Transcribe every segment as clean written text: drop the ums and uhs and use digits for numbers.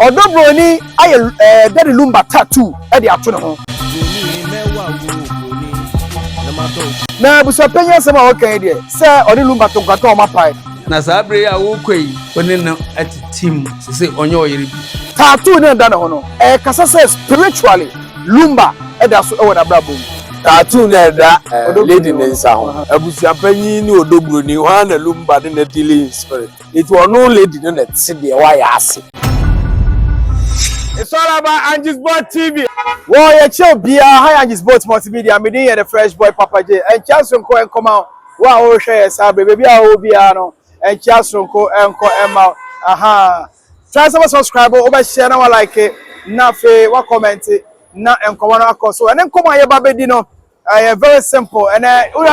Odobroni aye daddy lumba tattoo e de ato ne ho. Na buso penya sema wokan de se odi lumba to kwato o mapai. Na sabre ya wo kwei woni no atitim se onye oyere bi. Tattoo ne da ne ho no kasa se spiritually lumba e da so e wo da brabo. Tattoo na da lady ne nsa ho. Abusia panyin ni Odobroni ho na lumba de na dealing spirit. It was no lady no na tse de wa ya ase. It's all about Angie's Boat TV. Well, yeah, chill, Bia. Hi, Angie's Boat Multimedia. I'm here, the fresh boy, Papa J. And Chasunko and come out. Wow, share Sabre, baby. I will be ano. And Chasunko and come out. Aha. Try some subscribe over share now like it. Na fe, what comment it. Na and come on, of so. And then come on, your baby, Dino. Very simple. And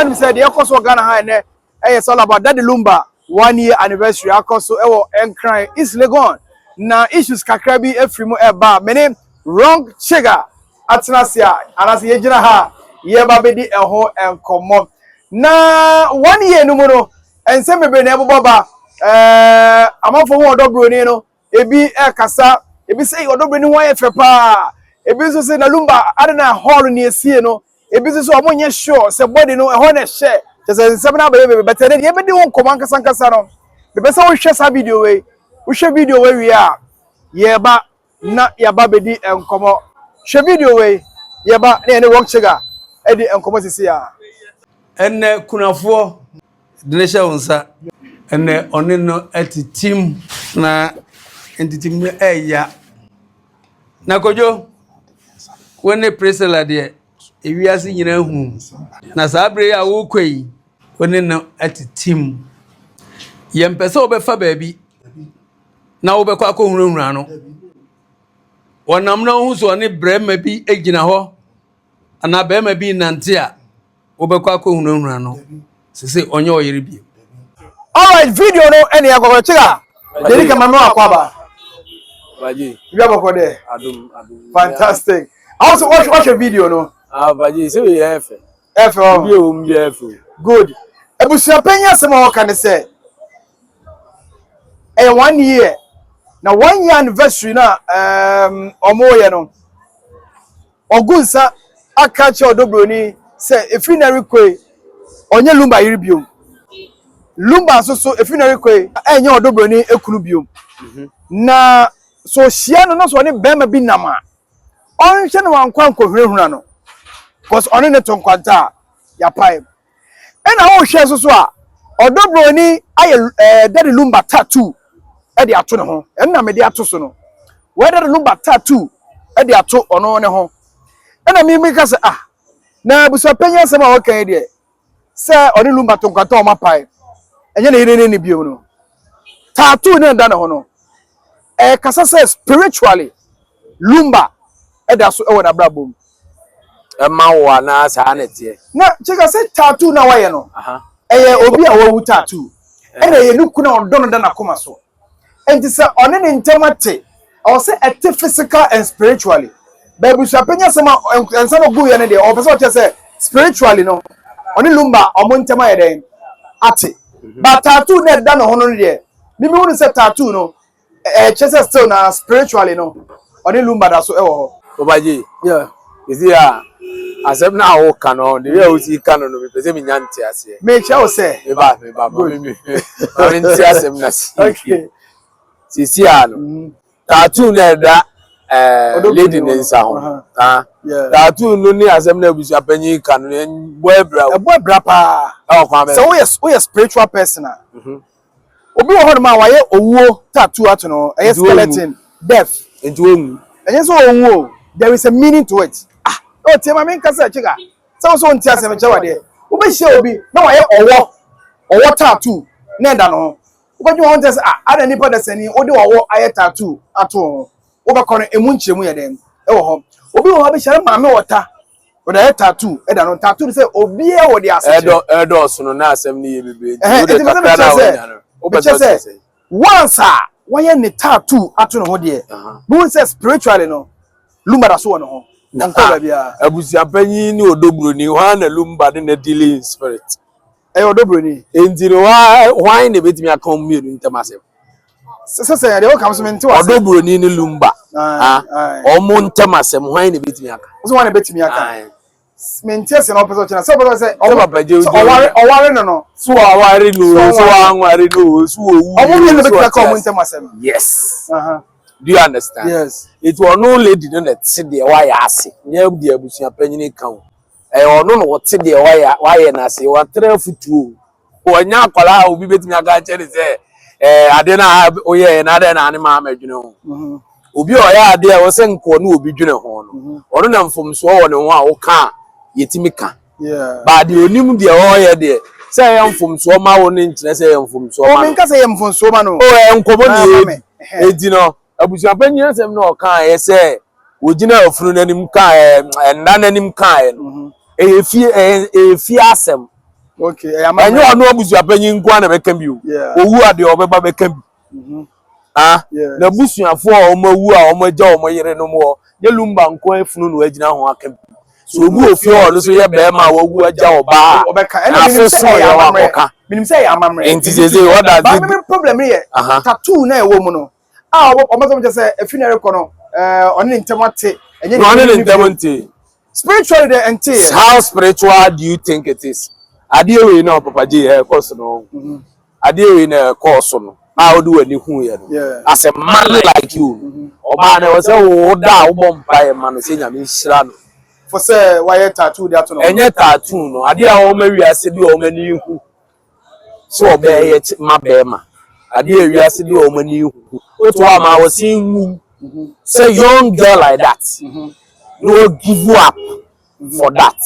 we said the Okos were gonna hide. It's all about Daddy Lumba 1 year anniversary. Akoso ewo and crying. It's Legon. Na issues kakrabi efrimu eba mene wrong chega atnasia anase yegina ha ye ba bedi eho enkomo na 1 year no mu no ense mebe na eboba amafo ho Odobroni no ebi kasa ebi say Odobroni ho yefe pa ebi so say na lumba adena hall ni esie no ebi so omonye sure se body no eho na share se nsem na bebe betene ye bedi ho nkoman kasa no bebe se wo hwe sa video we share video we are yeba na yaba bedi enkomo share video we yeba na ene work chega edi enkomo sisi ya enne kunafo dinesha unsa enne onino atitim na entitim eya na kojo wone presela de ewiase nyina hu na sabre ya wo kwei onino atitim yempese obefa baabi na wobekwa ko hunhunra no wonam na hu so ne brema bi egina ho ana brema bi nante a wobekwa ko hunhunra no sese onye oyere bi. All right, video no ene akoko chiga deri kama no akwaba Baji you aboko there adum fantastic. Also watch a video no Baji say we efe efe bi o mbi efe good ebusia penya sema wo kan say 1 year na 1 year anniversary na omoye no ogunsa akache Odobroni say efinary kwe onye lumba yiri biom lumba so efinary kwe enye Odobroni ekunu biom na so hia no so ne bema bi nama onhye no wankwa nkohwehuna no cause one ne tonkwanta ya pipe ena ho hwe so a Odobroni aye daddy lumba tattoo e de ato ne ho enna me de ato so no whether lumba tattoo e de ato ono ne ho enna mi ka se na buso penya se ma wokan de se oni lumba to nkata o mapai enye na yire ne biom no tattoo ne da ne ho no kasa se spiritually lumba e da so e wo da brabom ma wo na sa na tie na chika se tattoo na waye no obi a wo tattoo ena ye nuku na odono da na koma so enti se one ne ntemate o se ete physical and spiritually baby so penya sema ensa no gu ye ne de o pese o che se spiritually no one lumba o mo ntema ye den ate but tattoo ne da no hono ne de mimi wonu se tattoo no che se still na spiritually no one lumba da so e wo ho Baji yeah isi ya asem na wo kano de we o si kano no be pese mi nyante ase me che o se me ba mi nti asem na si okay sisi ya no tattoo na da lady ne nsa ho tattoo no ni asem na abusu apanyi kano boy bra pa kwa me so we spiritual person obi wo hono ma waye owuo tattoo ato no skeleton death enti wonu enye so owuo there is a meaning to it o tie ma me nkasa chiga so nti asem che wade wo be hye obi na waye owo tattoo na da no wo be won tese ada nipa da sani odi owo aye tattoo ato wo be kono emu nchemu ye den e wo ho obi wo be hye ma me wota wo da tattoo e da no tattoo say obi e wo de ase edo so no na asem ni ye bebe wo de kakra na wo be say once waye ne tattoo ato no ho de no say spiritually no lumba da so no ho nko bia abusia panyin ni Odobroni ho na lumba de na dealing spirit Odobroni enti no why ne betimi akon mienu ntamase Sese de o kam so mente wase. Odobroni ni lumba. Omo ntem asem hwan na betimi aka. So wan na betimi aka. Mente se na opese chena. So opese se papa je oware no. So aware no, so anware no, so owu. Omo ni na betimi aka omo ntem asem. Yes. Do you understand? Yes. It was no lady no that sit there why ase. Nya di abusua panyini kan. Ono no what sit there why na ase. Wa tre futuo. Onya akwala obi betimi aka che se ade na oye na ade na ane ma adwene ho. Obi oya ade a wo se nko na obi dwene ho no. Ono na mfomso wo ne ho a wo ka yetimi ka. Yeah. Ba de onim de oye de se ya mfomso ma wo ne nkyene se ya mfomso ma. O men ka se ya mfomso ma no. Enkobo ni edi no. Abusia panyin asem na oka ye se ogina afunu nanim ka nda nanim ka no. Efi asem. Okay, enyo ono abusia panyin kwa na beka bi o. Owu ade obeba beka bi. Na busuafo a omawu a omaja omoyere no mo ye lumba nko afunu no agina ho aka bi. So obu ofi o no so ye be ma wawu aja oba. Obeka ena so ya wakoka. Minim say ya amamre. Enti seze what does the problem here? Tattoo na ewo mu no. Omozo mo say efinere ko no oni ntemate enye no ntemate. Spiritually the ente. How spiritual do you think it is? Ade we na papa je course no. Ade we na course no. How do any hu ye no. As a man like you. Oba na we say wo da wo bompa e man say nya me hira no. For say why tattoo that no. Enye tattoo no. Ade a wo ma wi ase bi o ma ni hu. So oba ye ma be ma. Ade a wi ase bi o ma ni hu. Oto ama wo sin hu. Say young girl like that. No give you up for that.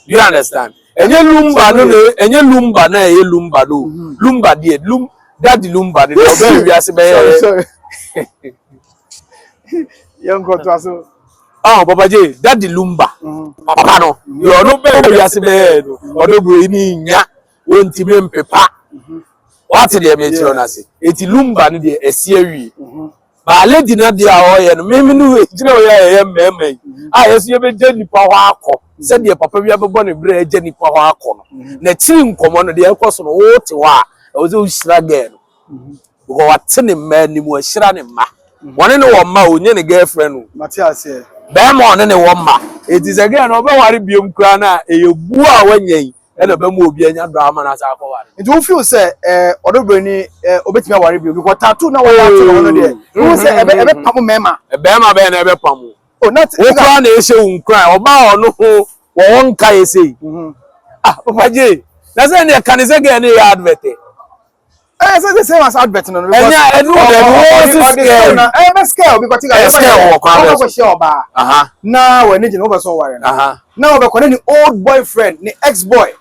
You understand? Enye lumba no enye lumba na e lumba no. Lumba die daddy lumba de oba wi ase be. Sorry. Young go to aso. Papa J, daddy lumba. Papa no. You no be wi ase be no. Odobro ni nya wonti me mpepa. What dey me tiro na se. Eti lumba no de esi awi. Ba lady na dia oye no me no ejina oye mmemme yesu ye be jani pa ho akọ se de papa wi abebo ne bre jani pa ho akọ no na chiri nkomo no de ekoso no wo te wa o ze ushira ge no go wate ne ma ni mu ashira ne ma woni ne wo ma onye ne girlfriend no Matias here be ma oni ne wo ma etize ge no be ware biom kura na eyebu a wanyan ena be mu obi anya drama na sa akọ ware it will feel say odobro ni obetimi aware bi because tattoo na wa tattoo no de who say ebe pam mema be na ebe pam oh not okra na ehye unkran oba ono ho wo nka yesi papa J na say ne kan say ge na ya advert say the same as advert no because enya edu the scale because you scale wo kwa go share oba na we ni je no be so ware na we ko ni old boyfriend ni ex boy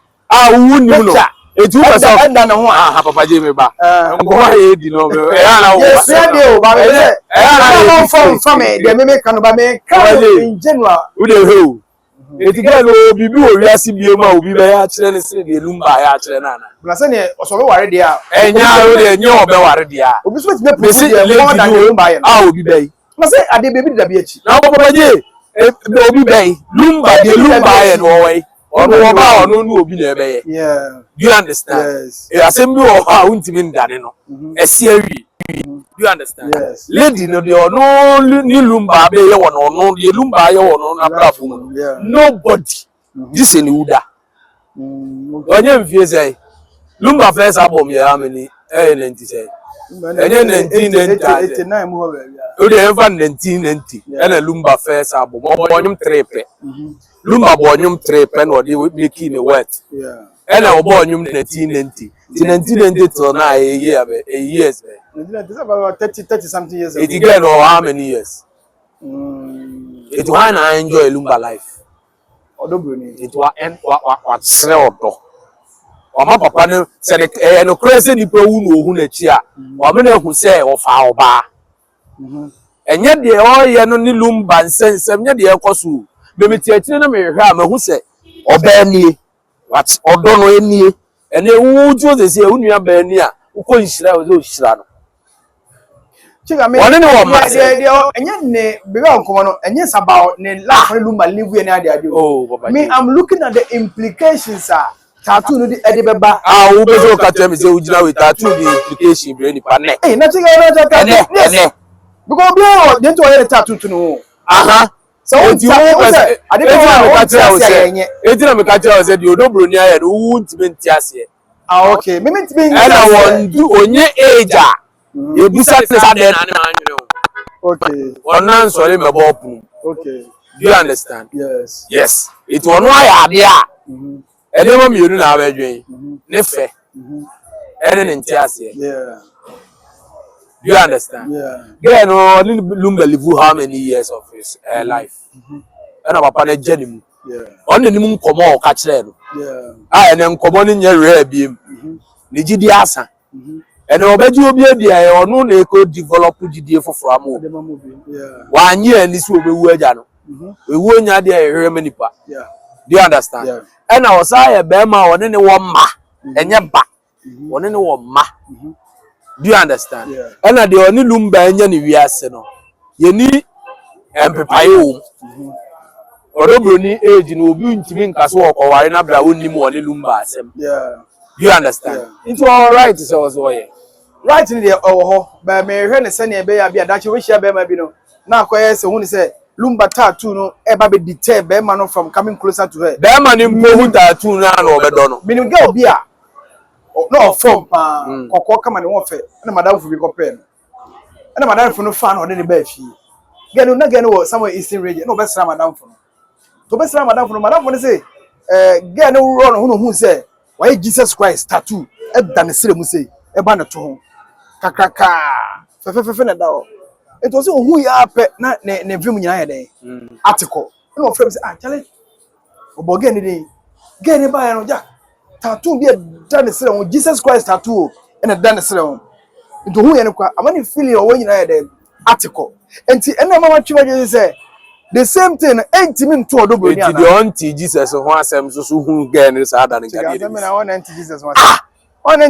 wu ni no etu ba so enda na ho papa J me ba ngo ha e di no na wo yes dey o ba me say na from dey me kan ba me in general we dey ho etika no bibi wo wi ase bie ma obi ba ya kire ne se de lumba ya kire na na say ne so be ware dia enya wo de enya obe ware dia obi so be prove dia more than lumba ya obi bai na say ade baby da bi echi na papa J obi bai lumba de lumba ya no wai ono ba ono nu obi na ebe ye do you understand asem bi wo ha untimi ndane no esi awi do you understand lady no de ono ni lumba be ye wono no de lumba ye wono na brafo mu nobody this any uda onye mfie say lumba first album ye ameni 90 say enye 1989 mu ho ba ya o de ever 1990 ena lumba first album obonyum trepe lumba bonyum trepe no de make in wet ena obonyum 1990 till now a years 1990 about 30 something years ago it again or how many years it when I enjoy lumba life odobro ni it wa en wa sre odo Oma papa no se no crazy ni pewu no ohu na chi a o me na hu se o fa oba enye de o ye no ni lumba nsensem nye de ekoso be meti akire na me hwe a ma hu se oba nie what odo no enie ene wu ju ze se unu aba ani a uko nhira o ze ohira no chiga me one ne wo ma se enye ne bebe onkomo no enye saba ne life lumba live ye na ade ade oh papa me I'm looking at the implications tattoo no di beba wo be so ka tell me say ujina we tattoo the implication be nipa ne na chiga na tattoo because be o dey to hear tattoo to no so enti wo say ade be ka tell say enti na me ka tell say the odobro ni aye wo ntime nti ase okay me ntime nti na won du onye age a ye busa se sa de na anwene o okay onan sori me bo pu okay do you understand yes it won wa ya de a ede mo mienu na abedwen ne fe ene ne nti ase do you understand girl no lumba live how many years of his life and papa na jenimu on ne nim nkomo o ka kire no ene nkomo ne nya re abiem ne gidi asa ene obaji obi abia ono na eko develop gidi foforo amu wa anye ani so obewu aja no ewu onya de ehwe manipa do you understand and I was say be ma one ne wo ma enye ba one ne wo ma do you understand and na de oni lumba enye ne wiase no ye ni empepaye wo odobro ni age no obi ntimi nkaso okoware na bra woni mu one lumba asem do you understand it's all right so was oye right in the ho ba me hwe ne se ne be ya bia dachi we share be ma bi no na akoye se hu ne se lumba tattoo no eba be deter be ma no from coming closer to her be ma ni mpo tattoo na na obedo no minim girl bia no form pa kokko kama ne wo fe na madam fu bi ko pe no na madam fu no fa no de ne ba fi girl na girl no somewhere eastern region no be sra madam fu no to be sra madam fu no say girl no ro no hu say why Jesus Christ tattoo e da ne sire mu say e ba ne to ho kakaka fe na da o it was who ya pe na ne film nyina ya den article no frame say challenge oboge ni den ge ne ba ya no ja tattoo bi da ne sire ho Jesus Christ tattoo e na da ne sire ho into who ya ne kwa amani feel o nyina ya den article enti ena mama twa je say the same thing entimi nto odobro ni ana the auntie Jesus ho asem so hu ge ne sa da ne ga de na one auntie Jesus ho asem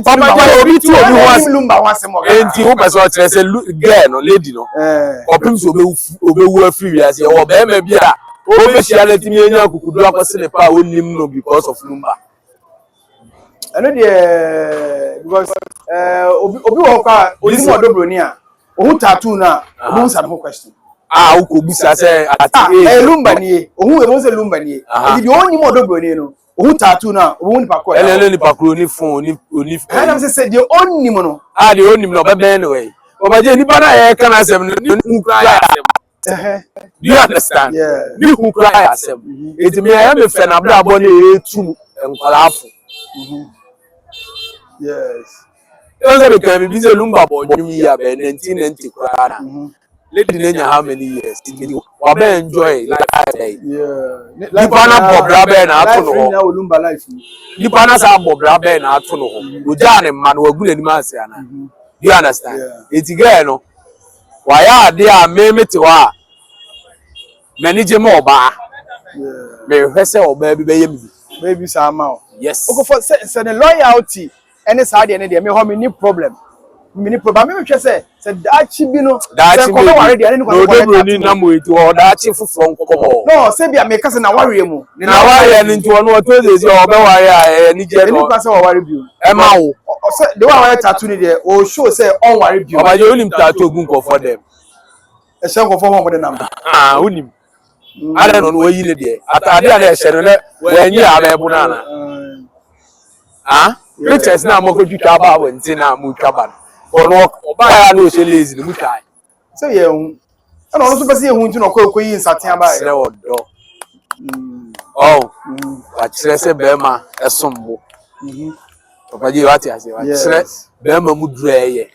Papa je obi ti obi was lumba wasem o enti wo person tell say girl no lady no opim so obewu afri wi ase o be ma bi a o be shia na timi enya kukudu akwose ne pa onim no because of lumba eno de because obi wo kwa onim odobro ni a ohu tattoo na obi usa no question wo ko busa say ati lumba ni ohu e mo say lumba ni e di onim odobro ni no ohu tattoo na ohu ni pakọ ele ni pakọ ni phone oni ana say the onim no the onim no be ben way obaje ni bana e kana asem ni hu cry asem do you understand ni hu cry asem it me I am fe na bra bo ni etu nkwalafu yes once be kan bi say lumba bo nyum ya be 1990 cry na lady nenya how many years wa be enjoy life nipa na bobra be na ato no na olumba life nipa na sa bobra be na ato no oja ne ma no wagu na nima ase ana you understand eti girl no wa ya ade a memete wa manage me oba me hwese oba bi be yem baby sama yes okay for say the loyalty any side any there me ho me ni problem me twa say dachi bi no say ko ware de ani ko ko ni na mo etu o dachi fufo nkomo no say bia me kase na ware mu na ware ni nti ono to dey o be ware a ni je no ni kwase o ware bi e ma wo say the one ware tattoo ni there o show say on ware bi o ba je onim tattoo gun ko for them e say ko for mo de nam onim ale no wo yi ne de atade a na e hye no le wa nyi abebu na na pictures na mo ko twitwa ba wonti na mo twaba ono oba ya no she lazy no mutwai so ye hu ana ono so pese ye hu nti no ko yi nsaten ba ye odo wa kire se be ma esombo papa ji wati ase wa kire be ma mu dura ye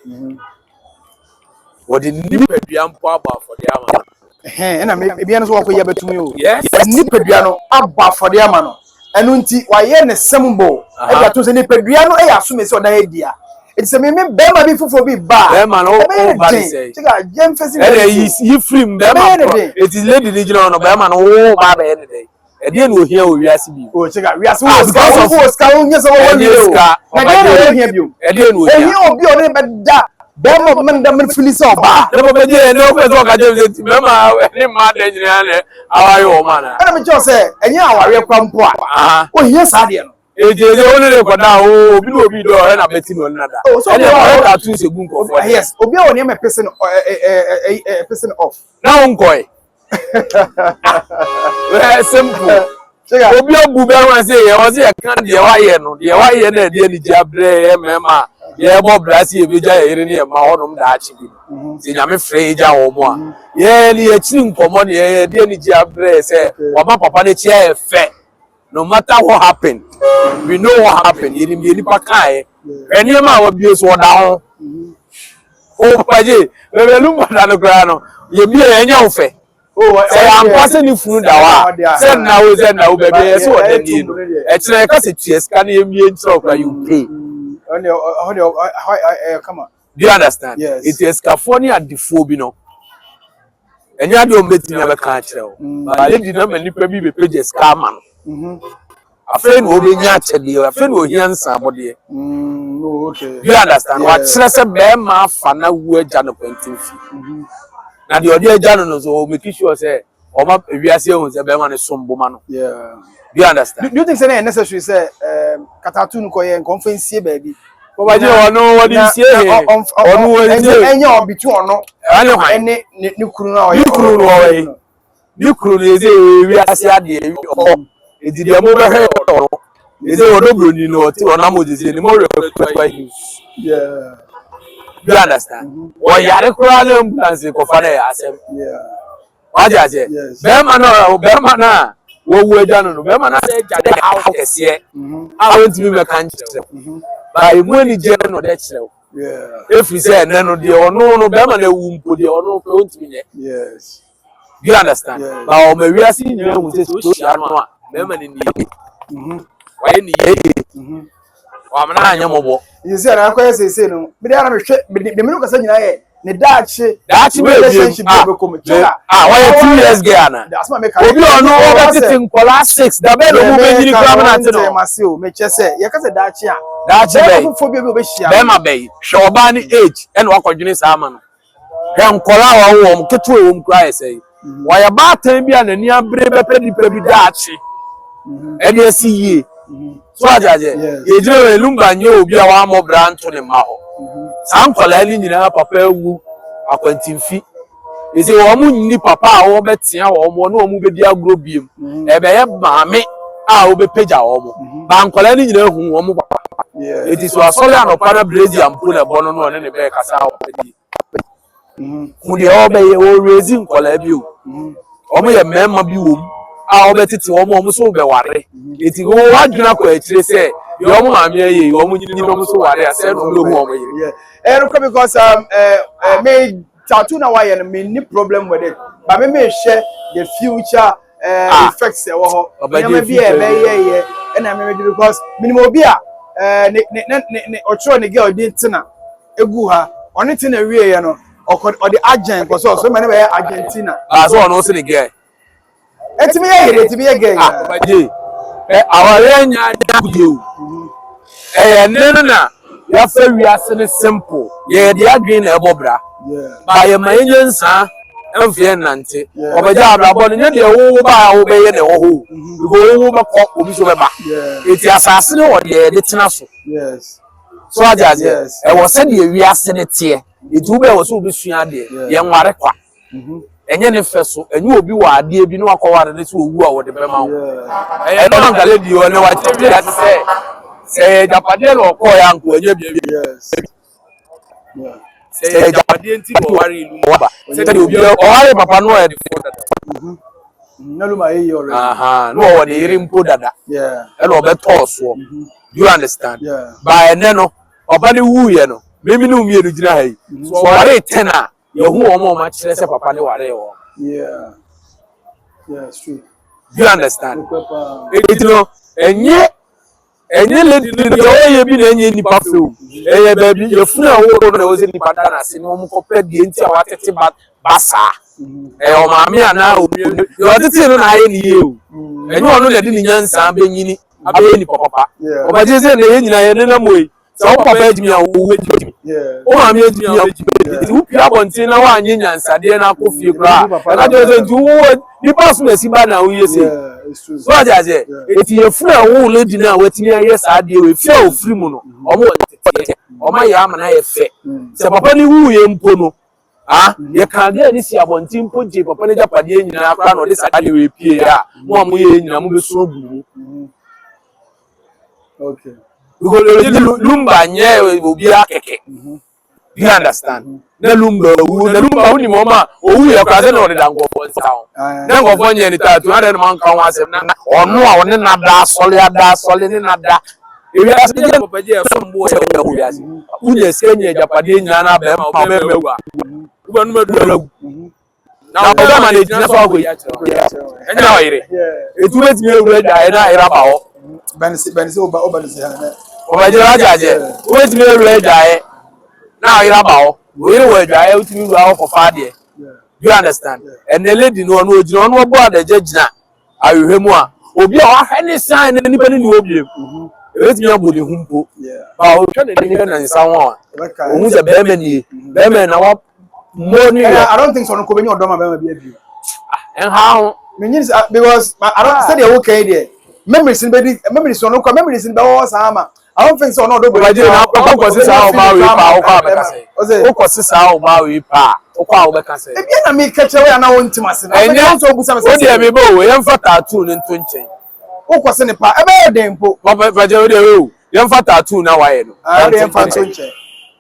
wodi nipadua mpo aba for the ama na me bia no so ko ye betumi o yes nipadua no aba for the ama no enu nti wa ye ne sembo e ga to se nipadua no e ya so me se odan edia it's a me be ma bi fufo bi ba be ma no o ba say chiga jem fesi you film be ma it is lady regional no be ma no o ba be ne dey e dey no hia o wiase bi o chiga wiase wo ska wo nya so wo ni o na dey no hia bi o e dey no hia obi o ne be da be ma men da men fili so ba le be je ne o pe so ka je be ma ni ma de nyina le awaye o ma na ana me cho say enye aware kwa mpo a o hia sa de no eje only dey kwada o obi no obi do e na beti no nada e dey for tattoo se gun ko for yes obi a woni me person off na unkoi very simple obi obu be wan say ye o say kan de wa ye no de wa ye na de ni jabre e mema ye bo brasi e beja ye ni e ma honum da achi bi se nyame frɛ eja wo mo a ye ni e chiri nkomo ne ye de ni jabre say o ma papa ne chia e fe. No matter what happened, we know what happened. You didn't be any pakai. Any amount of abuse or down. Oh, Paji, we will look at the ground. You be any of it. Oh, I'm passing you through the send now, baby. So what they need. It's like a situation. Can you be in talk where you pay? Come on. Do you understand? Yes. It is California and the phobia. And you don't make never catch you. But I didn't know many people be pages come on. A friend will be naturally, a friend will hear somebody. Okay. You understand? What stress a bear ma fana word Jano Quentin. Now the other Jano so make sure say, or my we are saying a bear man is some woman. Yeah. You understand? Do you think it's necessary say Katatun Koyen conference baby? But I know what you say. Any between or no? Any Nukuru. You could we are saying, it did a mobile hair. Is there no good, you know, or Namu is in the more. Yeah. You understand? Or Yarakuran plans in Kofane, I said, yeah. What I said, Bermana, what we're done, Bermana said, how can see it? I want to be a country. By money general, that's so. Yeah. If we say, no, no, Bermana won't put your no point in it. Yes. You understand? Yeah. But we are seeing you who says, Berman in the why in the I'm not your you said, I'm going to say, no, but I'm a shit, but the Miluka saying, the Dutch relationship. Why 2 years, Guyana? That's my make a no over class 6. The bed of moving Marcel, make you say, you can say Dutch Bema Bay, Shawbani age, and walk on Junis Aman. Young Kola warm, Ketu cry say. Why about Tambian and near Brave Penny Dachi? And you see ye. So, you do Lumba, you be a warm of brand to the mouth. Some calling in a papa woo, a quentin fee. Is a woman, ni papa, or Betsia, or one movie dear group beam. A bear, mammy, I will be paid our Ban calling in a home. It is a solid or para brazier and put a bonnet on any back as our who they obey or raising Colabio. Only a member view. I'll bet it's almost over. It's what you know, say, your mamma, you almost what I said, yeah. And because made tattoo now, I have no problem with it. But maybe share the future effects. Maybe and I maybe because minimum beer, or trying to get a dinner, a guha, on it in a real, you know. Or the agent was also many Argentina. As one also the guy. It's me again. Our you. And no, your fair we are simple. Yeah, they are green a bobra. Yeah. By a million, sir, and Fianante. Or by Jabra, but in the over obey the whole. We go over cock will be so back. It's the assassin or the Tinasso. Yes. So I just, yes, I was sending we are sending it here. It will be also be seen there, young Marekwa. And then if so, and you will be what dear be no acquired this will go the Bema. I don't know you know what I say Japan or Koy uncle, yes. Say Japan worry, said you be all Papa Noel. No, my ear. No one hearing put that. Yeah, and Robert also. You understand? Yeah. By a nano, or Bunny Woo, you know. Maybe no me to deny. So I tenor, you who are more much less a papa. Yeah. Yeah, it's true. You understand? You know, and yet, lady, you been any buffalo. Eh, baby, your funeral was in the Patanas, in home compared the entire but Bassa. Eh, or mammy, and now you are the thing I you. And you are not letting the young son being any papa. But just in the end, I am in a way. So papa edimi a wo edimi. O ma me edimi a wo edimi. Wo pia bontin na wa anya nyansade na akofie kra. Na je se nti wo ni pass na si ba na wo yesi. So aja je. Eti ye fru a wo lady na watimi aye sa de we fia o firi mu no. Omo tete. Omo ya ama na ye fe. Se papa ni wu ye mpo no. Ah, ye kan de ni si abontin mpo je papa ne japade nyina kra na o de sa de we pie ya. Mo amu ye nyina mo be so bu. Okay. Because lumba nye obi akeke. You understand? Na lumba uni mama owu ye kwase na odida ngofo nsawo. Na ngofo nye ni tatu na den man kan wasem na onu a woni na da sole ni na da. Ewi asije papa je so mbo ye owi ase. Unye senye japade nyina na be ma mewa. Uba nu medu. Na oba ma na ejina so ago ya. Enya wa ire. Etu betimi ewure da na ira ba ho. Benisi obanisi ha. Obajira ajaje. Betimi ewure da na ira ba ho. We were dry out to our for do you understand? And the lady no one would know about the judge now. I will hear more. Obi any sign anybody knew of you. Let me about the humpo. I will try to and someone who's a bearman our money. I don't think so. No, coming on Doma baby. And how means because I don't say they're okay there. Memories in baby, memories on no memories in the horse armor. I don't think so. No, don't I didn't we pa. Okwa we can say. E bia na me catch away na wonti mase na. And so busa me say. We bo we yemfa tattoo ne nto nchen. Okwose ne pa e be den po. Papa we dey we yemfa tattoo na waye no. Ah dey yemfa nto nchen.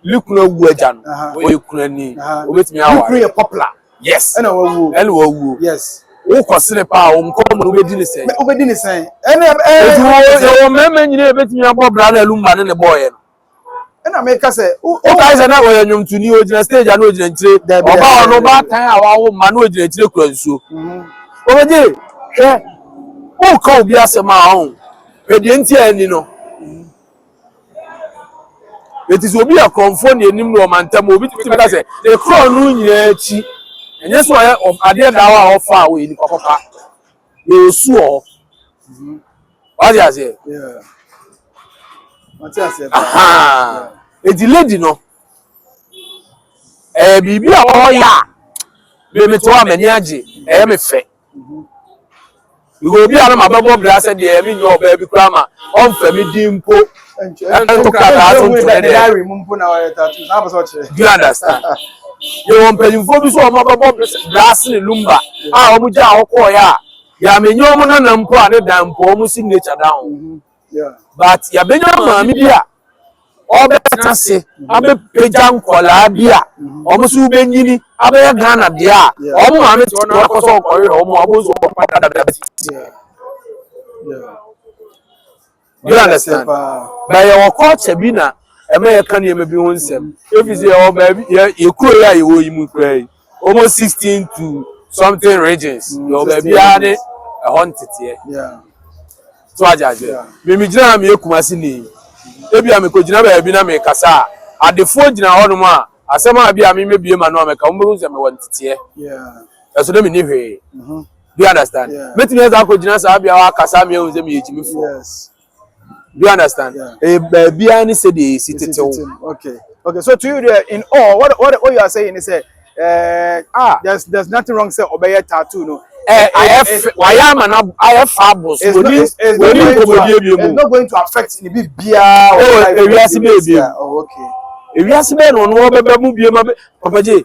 Likuna wu aja no. O yekuna ni. Obetimi awa. Likuna ye popular. Yes. Ena wawu. Ena wawu. Yes. Okwose ne pa o nkom no obedi ne sen. Obedi ne sen. Ena o meme nyine ebetimi abobra na lumba ne boy no. Ena me ka say o ka say na wo nyom tuni o gina stage na o gina ntire oba ono ba tan awa wo ma na o gina ntire kura nsuo obeje hwe o ka obi asema ahun pede nti ani no eti so obi akromfo ne enim no mantam obi timi ka say the crown no nyina achi enye so ya ade da wa ofa we ni kokopa e osu o what you say yeah what you say aha edi lady no bibi a wo ya be me to amani age me fe go bi ara ma babo bra se de me nyo ba bi kura ma on fa mi dimpo en ka da so to de diary mumpo na wa tattoo na ba so chere you understand you won pay info bi so o ma babo bra se ne lumba a o mu ja o ko ya me nyo mo na nampo a ne dampo o mu signature down yeah but ya be nyo ma mi bi a obeta se abe peja nkola bia omusu benyini abe ya Ghana dia omu ma me to na akoso okori omu abozo pada da yeah you understand by your culture bi na eme ye kan ye me bi wonsem if you say oh baby ye kuro ya ye wo yi mu krai almost 16 to something regions your baby ade a haunted yeah so ajaje me gina me Kumasi ni ebi a me ko gina ba bi na me kasa adefo gina ho no ma asema bi a me mebie ma no me ka mo be me wantete yeah eso de me ni hwe do you understand metimi eza ko gina sa bia wa kasa me o ze me yejimi fo yes do you understand ba bia ni se de sitete okay so to you there in all what you are saying is there's nothing wrong say obey tattoo no it's not going to affect the bia okay if you ask me no no be mu bia ma papa je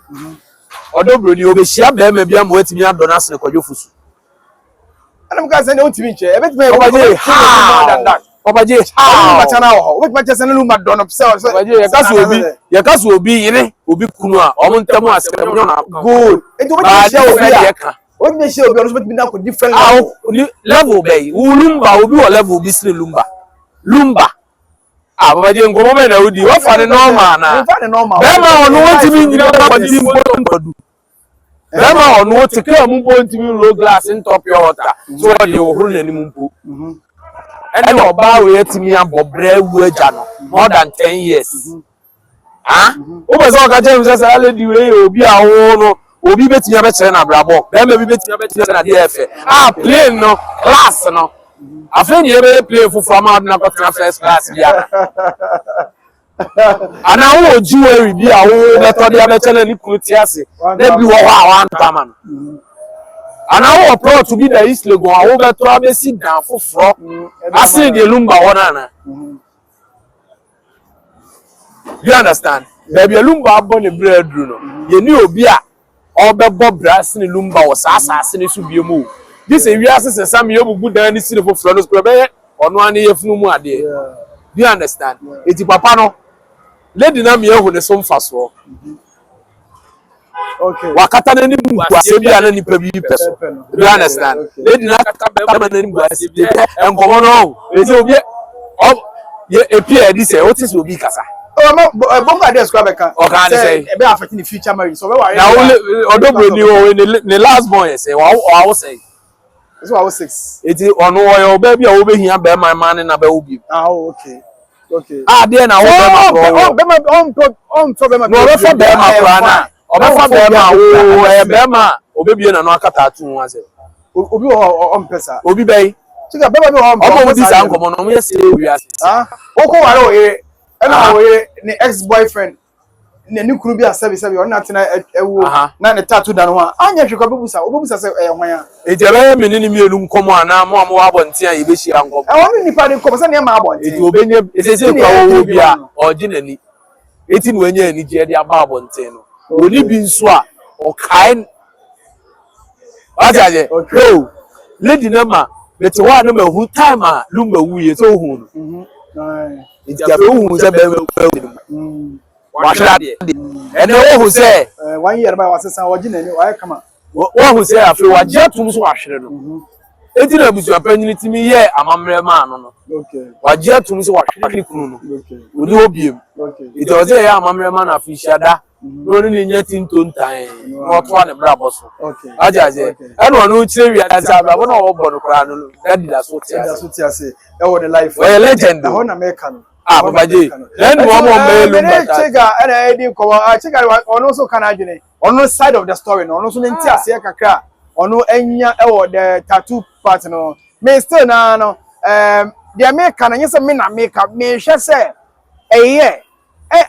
odo ni obehia be ma bia ma watimi adona sene kwajo fusu anam ka say na otimi nche e betime papa je matana ho we ma chese no ma don so ya kaso obi yire obi kunu a o montamu asem nyo na good ento we dey share obi on so betime na ko different level be lumba obi o level bi sire lumba papa je ngomo me na odi wa fa ne normal na be ma onu wotimi nyina ba di mpodu be ma onu wotika mu bontimi low glass ntop your water so dey ohuru na ni mu mpo and oba we yetimi abobra wu aja no more than 10 years o be so ka James say lady we obi awo no obi betimi abekere na brabo be ma bi betimi abekere na DF plane no class no afeni ebe plane fufu ma na ko first class bia ana wo jewelry bi a wo beto dia be chele ni krutiase na bi wo ho a wan ana wo pro to be the East Legon a wo beto abesi dan foforo ase de lumba wona na you understand baby lumba abo ne breadru no ye ni obi a obebo brass ni lumba wo saasase ni so biemu this e wiase sesam ye bubu dan ni si foforo no so be ono ani yefunu mu ade you understand eti papa no lady na me ehu ne so mfaso okay wakata na ni buase bi ana nipa bi peso you understand lady na kata be ma na ni buase bi enkomo no ezi obi ye epia di say otis obi kasa bonga dey square beka o kan say e be affect the future marriage so we worry na odobro ni o ni last born say wa say so I was 6 eti ono wo ba bi a wo be hia be man na be wo bi okay there na wo be ma on problem no we for be ma kra na o be for be ma wo e be ma obebie na no akata atu ho ase obi on pesa obi be chika be ma on o mo di sa nkomo no mo yesi wi ase o ko ware o ye na o ye ni ex boyfriend ni kuru bi asabi on na tena ewu na ne tattoo dan ho anya hwekwa bebusa se hwan ya ejebe me ni mienu nkomo ana mo wa bonte an ye be hia nkomo won ni pa de nkomo se ne ma abonte eti obenye esese kwa wo bi a originally eti no enya ani je de aba abonte no oni bi nso a o kai ajaje o lady na ma beti wa na ma hu time a lumba wuye so hu no eti afi hu se be wa shade ene wo hu se 1 year ba wasesa originally wa kama wo hu se afi wa je tum so wa hwere no eti na busu apanyini timi ye amamre ma no okay wa je tum so wa hwere kunu no odi obiem eti o se ya amamre ma na afi shada no ni nya tinto ntan no to ane bra boso ajaje ene onu chire wi asa bra bo na wo bo no kra no dadi da so tiase e wo the life we legend ho na make am babaje then mo me lumba chega ene edi ko chega onu so kana adwene onu side of the story no onu so nti ase kakra onu enya e wo the tattoo part no me still na no the make na nyese me na make me hwe se eye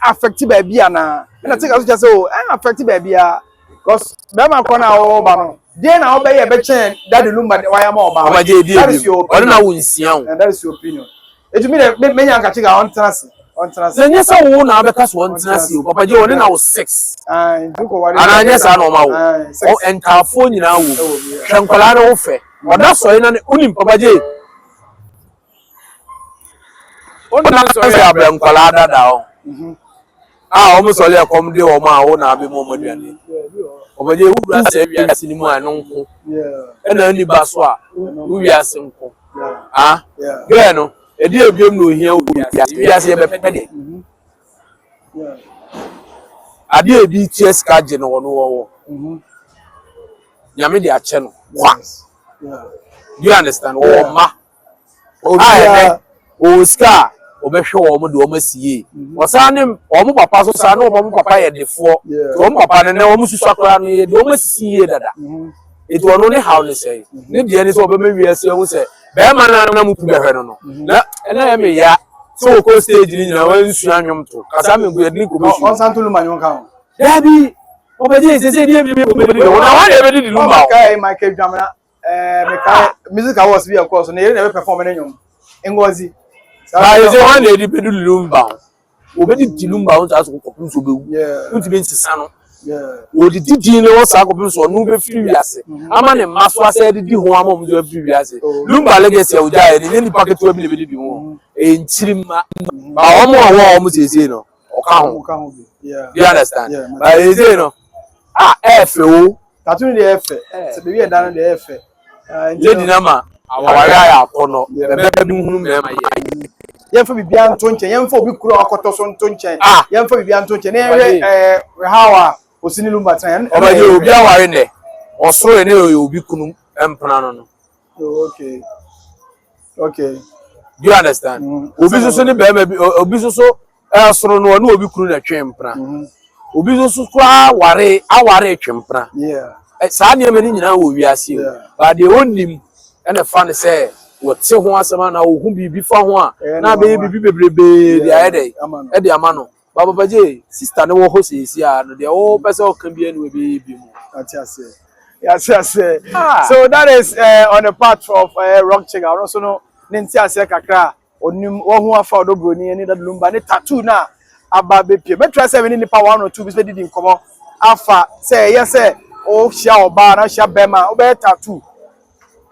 affect baby ana na take as say o affect baby a because be ma ko na o ba no dey na o be ye be chen that lumba why am o ba babaje di ebi onu na wonsia o and that is your opinion it me me nya nka chega on trans se nyesa wo na abeka so on trans o babaje oni na wo 6 nduko wari ana nyesa na o ma wo o entafo nyina wo hwenkola na wo fe oda so ina ne unim babaje oni na so ya benkola dada o o mo so le kom de o ma wo na be mo moduane babaje wo bra se wi ase ni mu anu nko ena ni ba so a wo wi ase nko gre no edi ebiem no hia wo wi ase ye be pede ade ebi ties ka je no wono wo nyame de ache no kwa you understand wo ma o ska obehwe wo mo de wo masie osane wo mo papa so sa na wo mo papa ye defo wo mo papa ne wo mo susu akora no ye de wo masie dada it wono ne how ne say ne de ne so be me wiase wo se be ma na mu pu behwe no na ena ya me ya so ko stage ni nyina wa nsu anwom to kasa me go edini ko be su on santulu manyon kan dabi obeje se die bi wo na wa de be di lumba kai Michael Jamana me kai music awards bi of na ye na be perform na nyom ngozi I say one lady be do lumba. Obedi di lumba on ta so kopun so be wu. Unti be nsisa no. Odi di ne wo sa kopun so no be firi wiase. Ama ne maso ase di ho ama mo so firi wiase. Lumba legacy o ja e ni packet we be di ho. E nchiri ma. Ba o mo sese no. O ka ho. You understand? Ba e say no. Efe o. Tattoo ni efe. Se be wi dan de efe. Lady na ma aware ya akono. Be bi hunu me ma ye. Yemfa bibia nto nchen yemfa obi kuro akoto so nto nchen yemfa bibia nto nchen na hawa osini lumba tan obaje obi aware ne osoro ne obi kunu empana no okay do you understand obi so ne be obi so asoro no na obi kunu na twempra obi so kwa aware twempra sa ne me nyina wo wiase ba de onim ene fa ne se what say ho asema na wo hu bibi fa ho a na be bibi bebrebe dia e de amano Baba J sister no wo ho sisi a no de wo pese o kan bi anu be bi mu yes. So that is on the part of Rock Chick. I also know Ninti ase kakra onim wo ho afa odobroni ani da lumba ne tattoo na aba be pie me try say we nipa 1 or 2 bi didi nkomo afa say yes o hia oba na hia bema o be tattoo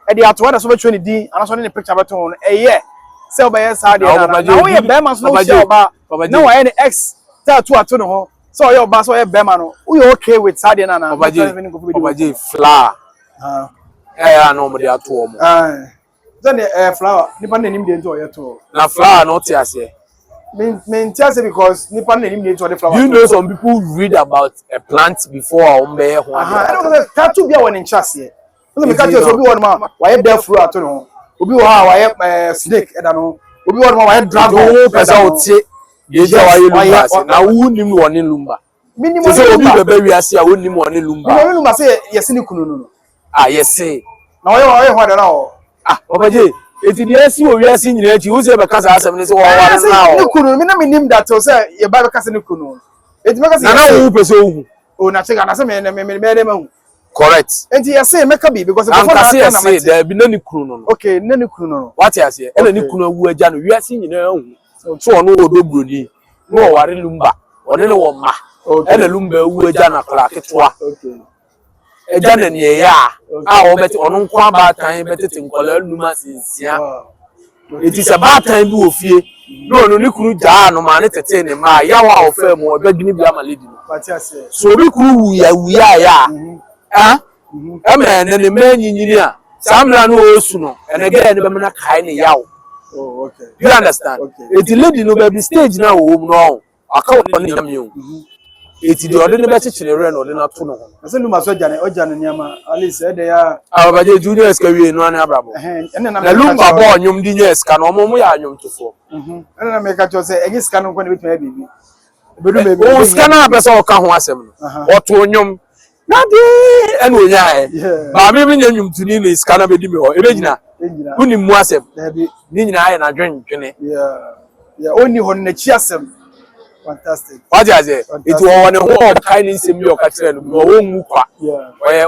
e dey ato na so be tweni din ana so ne picture beto no say o be yes how dey na we bema so no hia oba na wa any ex tattoo ato no ho so o ye oba so o ye bema no we okay with how dey na Obaje flower ya no mo dey ato o mo then flower nipa na nim dey nto o ye to na flower no ti ase me tell say because nipa na nim dey nto the flower you know some people read about a plant before o mbe ho I don't know tattoo bia won in chase so me catch obi won ma wa ye death fruit ato no obi wo ha wa ye snake eda no obi won ma wa ye dragon pesa o ti ye je wa ye lumba ase na wu nim won ni lumba minimum so obi bebe wi ase a won nim won ni lumba no lumba say yesi ni kunu no yesi na wa ye ho da na o Obaje eti di esi o wi ase nyina chi wo se be kasa asem ni se wo ware na o ni kunu mi na mi nim that o say ye ba be kasa ni kunu eti me kasa na wo pese ohu o na chega na say me dem hu correct enti ye say make be because before na say there be no ni kunu no okay no ni kunu no what you say e na ni kunu awu aja no wi ase nyina hu so ono odobroni no ware lumba one ne wo ma e na lumba awu aja na kla ketwa okay eja na ne ya a o beti onu nkwa ba tan betete nkola numa sinsia eti se ba tan bi ofie no ni kuru ja no ma ne tete ne ma ya wa ofa mu obedini bi amaledi so bi kuru wu ya ya ne me nyinyini a samra no osu no ene ga ne be na kai ne yawo okay you understand eti lady no be stage na wo mu no aka wo ne nyame eti de ode ne be chechire re no ode na to no ho ase luma so jane ojane niama alice ede ya Abaje juniors ka wie no na abrabo na lumba bo nyum di nyes ka no mo ya nyum tofo na me ka cho say enyi ska no ko ne bituma bibi bedu me o ska na be so ka ho asem no oto nyum na di ene onya ba me nya nyum tuni ni ska na be di me ho ebe gina uni mu asem ni nyina aye na dwendwene oni ho na chi asem fantastic what you say it won ho kai ni nsem bi o ka kire no wo nwu kwa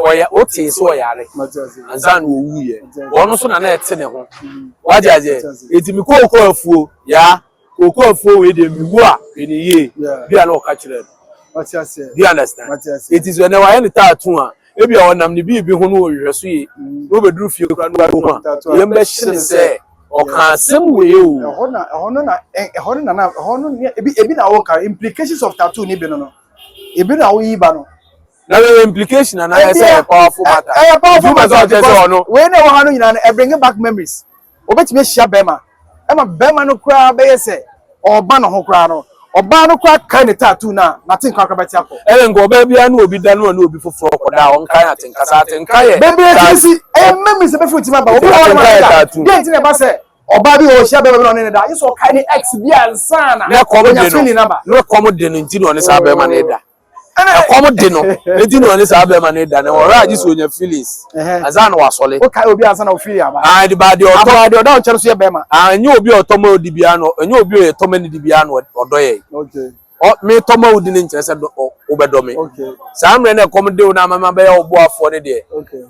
oya o ti so yare anzan wo wuye ono so na ete ne ho what you say it mi ko afuo ya ko afuo we de mi wu a eni ye bi ala o ka kire no what you say do you understand it is when we any tattoo a e bi o nam ni bi ho no wo hweso ye no be duru fie kra no ho a ye mbe shine se oka sem we o ebi na wo ka implications of tattoo ni bi no ebi na wo yi ba no na the implication na I say powerful matter powerful matter we na wo ha no nyina na bring back memories obetime hia bema bema no kra be yese oba no ho kra no oba no kra kan ni tattoo na tin kwa kra beti akọ ngo oba bia na obi da na obi foforo koda on kan atenkasa atenka ye bebe si memories be fruit ma ba obi wa ma dey tin e ba say oba bi o hia bema no ne da yi so kan ni ex bia nsa na na komo de no nti no ne sa bema na da komo de no nti no ne sa bema na da na ora ji so nya feelings azan wa sole o kai obi ansa na o feel ya ba di ba de o da o chere so ye bema anya obi otomo odi bia no anya obi o tomo ni di bia no odo ye okay o me tomo odi ni nche se obedo me okay sa amre na komo de na mama be ya obuafo ne de okay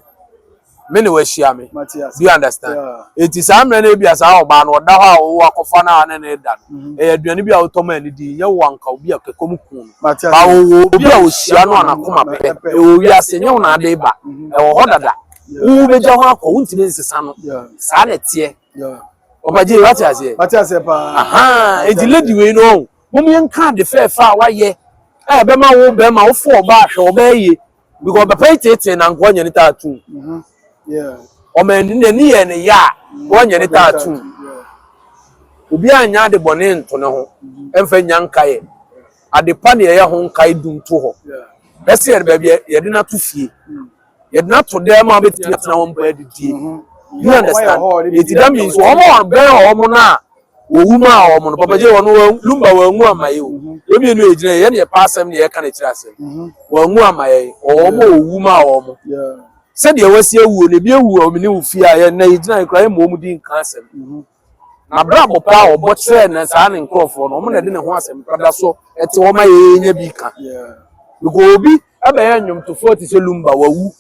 me ne wa hia me Matthias do you understand eti sa amre na bia sa oba no oda ho a wo akofa na ne da e aduane bia wo tomo ani di nye wanka obi akekom ku ba wo obi a wo hia no anakoma pe e wo wi ase nye wo na ade ba e wo ho dada wo beja ho akọ wo ntime nsesa no sa na tie Obaje what you say Matthias pa eti lady we no mo mi nka de fe fa wa ye e be ma wo fo oba hwe oba ye because be pay tete na nko nya ni tattoo o me ni ye ne ya wo nya ni tattoo obi anya de bone nto ne ho emfa nya nka ye ade pa ne ye ho nka dum to ho be se be ye de na to fie ye de na to de ma be tia na wo mpa didie you understand it that means wo mo be ho na owu ma o mo no Papa J wono lumba wa nwu amaye o ebi no ejina ye ne pasam ne ye ka na kira asem wa nwu amaye o mo owu ma o mo said you was here who be who me fear and na cry mom din cancer na brabo pa o but say na sa na nkofo no mo na de ne ho asem pada so ete wo ma ye nya bi ka go bi abaya nwom to 40 se lumba wawu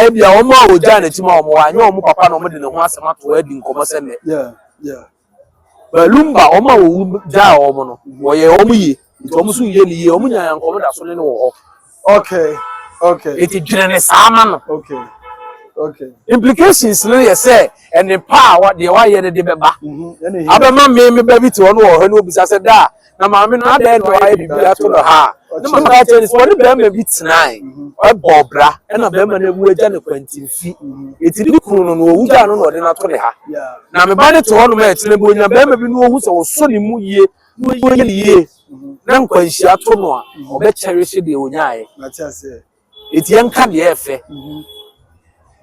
e bia wo ma o ja na tima wo anya wo papa no mo de ne ho asem ato adi nkomo se ne ba lumba wo ma wo ja wo mo no wo ye wo mu yi to mo so ye ni ye wo mu nya nkomo da so ne wo okay it is dwene sama no okay implications no ye say and the power the why ye de beba abema me ba bi ti wono wo ha no bisa se da na ma me na da no why bibia to no ha na ma na tell is what be ma bi tonight e bobra e na be ma na bu aja ne kwantimfi etiri kunu no wo ja no no de na to le ha na me ba de to wono ma etire bo nya be ma bi no hu se wo so ni mu ye na nkwanhia to no a obe cherish de onyae na tia se etien ka de efe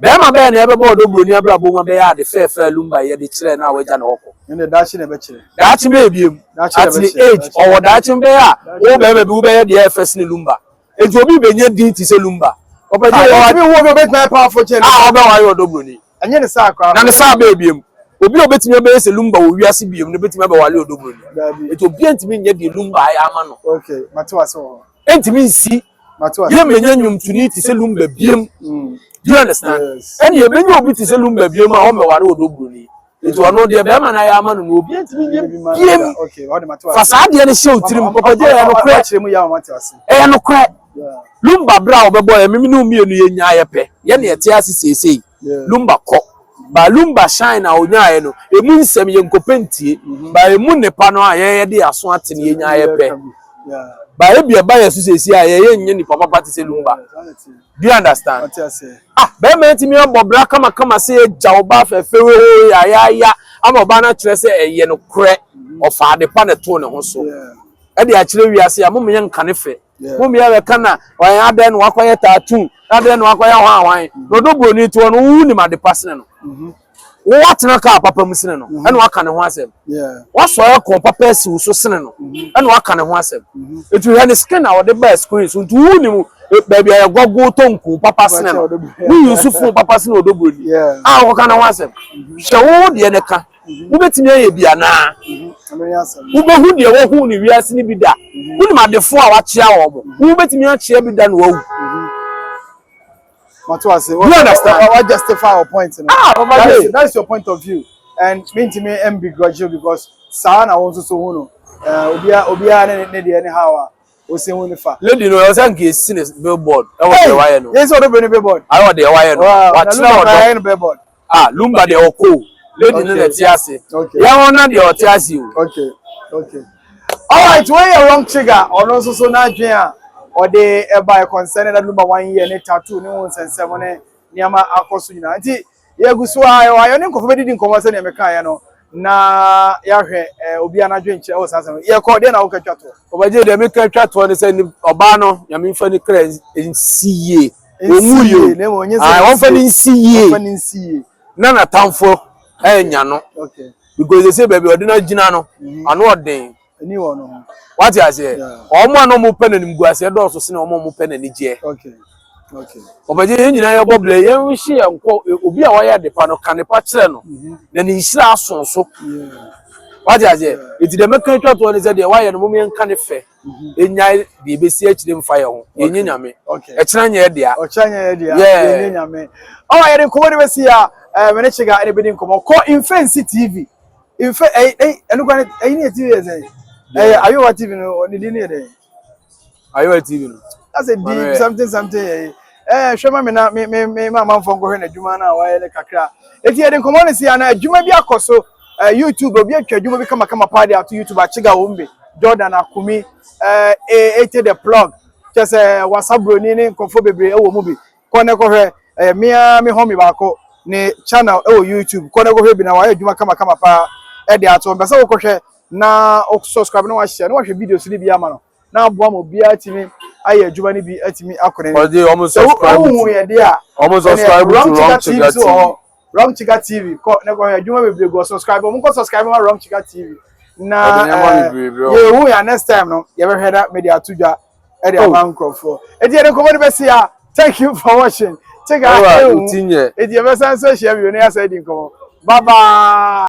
Bema be na ebe bodo broni abrabo ma be ya de fe lumba ye de kire na waja na okọ ene dachi na be kire dachi me ebiem at the age or dachi be ya wo be be be ye de fe lumba ejo obi be nye din ti se lumba obaje wo be my powerful chain oba wa yo do broni enye ne sa akwa na ne sa be ebiem obi obetimi be se lumba wo wiase biem ne betimi be wale odo broni ejo obi antimi nye de lumba ya ama no okay matewa so entimi nsi matewa ye menye nwum tuni ti se lumba biem. Do you understand? Yes. And you bring your bit is a lumber, be my home, or Odobruni. It was not the Beman I am and will be okay. What the matter? Fasadi and show to him, Papa, and crash him, and no crack. Lumba brow, boy, me no me and Yape. Yanni a tiasi say, Lumba cock. By Lumba shine out Yano, a moon semi and copenti, by a moon pano, I had the aswat in Yape. By a buyer, say, I Papa Party Lumba. Do you understand? Be me me bobra kama say jawba fefewe ya amobana kire say eye no kre ofa de pa ne to ne ho so e de a kire wiase ya mum ye nkane fe mum ye be kana wan adan no akoye tattoo adan no akoye hwan no do broni to no wu ni ma de pasne no wo watena ka papa musine no e no aka ne ho asem waso ya ko papa si wo so sene no e no aka ne ho asem etu he ne skin na wo de ba screen so ntu wu ni mu baby I go tonku papa sene no we Yusufu papa sene odobroni wo kana ho asem hwe wo de ne ka wo betimi aye bia na wo be hu de wo hu ni wiase ni bi da wo ni ma defo a wa chia wo wo betimi a chia bi da no wu Matewa say what justify your point that's your point of view and me to me begrudging because sana won so hu no obia ne de anyhow o se hu ni fa lady no say nke sine billboard e wo de wire no yes o do be billboard I wo de wire no wa chira o billboard lumba de oko lady no na tiase ya wona de otiase o okay all right when you wrong trigger ono so na adwen a or the by concerned that number 1 year ne tattoo ne won sensem ne niama akoso nyina nti ye guso ayo ne nkofo bedi nkomo se ne meka ya no na ya hwe obi anadwe nche o sansem ye ko de na wo katwa to obaje de meka twa to ne se ni oba no nyame mfa ni kra nsiye omuyo ne wonye se won fa ni nsiye na tamfo enya no okay because they say baby odina gina no anu odin ni wo no what you say omo anu mo pe na nimguase do so se na omo mo pe na ni je okay obaje nyina ya boble ye nhye enko obi a waya de pa no kanepa kire no na ni nhira asonso what you say it de meka twa to ne say de waya no mo me nka ne fe enya de besi akire mfa ye ho yenye nyame e kira nya dia o kira nya dia yenye nyame o ya de ko de besi ya mene chiga ene bedi nkomo ko Infancy TV enukwa ni TV eze Ayowa TV no ni ni de Ayowa TV no that's a deep something hwema me na me mama mfongo hwe na djuma na wa ele kakra eti ede nkomo ne sia na djuma bi akoso YouTube obi atwa djuma bi kama party ato YouTube achiga wombe Jordan Akumi ete the plug just WhatsApp bro ni nkofo bebre ewo mu bi kone ko hwe me homie ba ko ni channel ewo YouTube kone ko hwe bi na wa djuma kama pa ede ato mbesa wo ko hwe na o subscribe na wa share na wa hwe videos ni bi ama no na aboa mo bia timi aye adwuma ni bi atimi akore ni odi almost subscribe o ye dia almost subscribe to Wrong Chica TV ko ne ko adwuma bebre go subscribe mo ko subscribe ma Wrong Chica TV na ye wu ya next time no ye be heda media tudwa e de amancrofo e de ko mo be sia Thank you for watching. Take care. It's your best answer. Share your name. Bye bye.